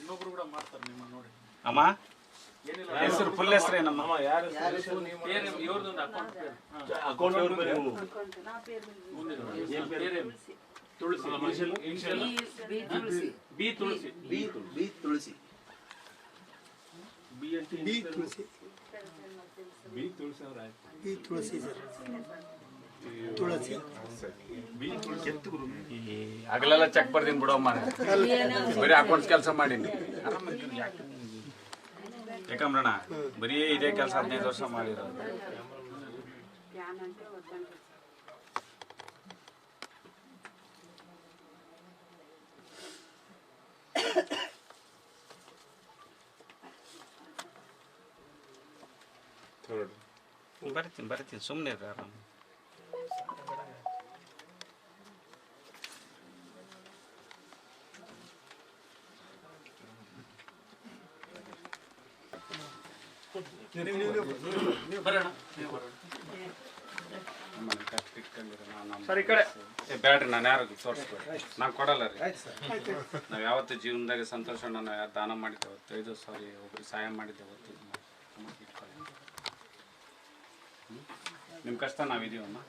ಇನ್ನೊಬ್ರು ಕೂಡ ಮಾಡ್ತಾರೆ ನಿಮ್ಮ ನೋಡಿ ಅಮ್ಮ ಹೆಸರು ಫುಲ್ ಹೆಸರು ಏನಮ್ಮ ಇವ್ರದೊಂದು ಅಕೌಂಟ್ ತುಳಸಿ ಬಿ ತುಳಸಿ ಬಿ ತುಳಸಿ ಬಿ ತುಳಸಿ ಬಿ ತುಳಸಿ ಅವ್ರ ಬಿ ತುಳಸಿ ಸರ್ ತುಳಸಿ ಹಗಲೆಲ್ಲ ಚೆಕ್ ಬರ್ದೀನಿ ಬಿಡಮ್ಮ ಬರೀ ಅಕೌಂಟ್ಸ್ ಕೆಲಸ ಮಾಡೀನಿ ಯಾಕಂಬ್ರಣ್ಣ ಬರೀ ಇದೇ ಕೆಲಸ 15 ವರ್ಷ ಮಾಡಿರೋದು ಬರ್ತೀನಿ ಸುಮ್ಮನೆ ಆರಾಮ ಸರ್ ಈ ಕಡೆ ಬ್ಯಾಡ್ರಿ ನಾನು ಯಾರು ತೋರಿಸ್ಬೇಡಿ ನಾನು ಕೊಡಲ್ಲ ರೀ ನಾವು ಯಾವತ್ತು ಜೀವನದಾಗ ಸಂತೋಷ ನಾನು ದಾನ ಮಾಡಿದ್ದೆ ಹೊತ್ತು ಒಬ್ರಿಗೆ ಸಹಾಯ ಮಾಡಿದ್ದೆ ಹೊತ್ತು ನಿಮ್ಮ ಕಷ್ಟ ನಾವಿದೀವಮ್ಮ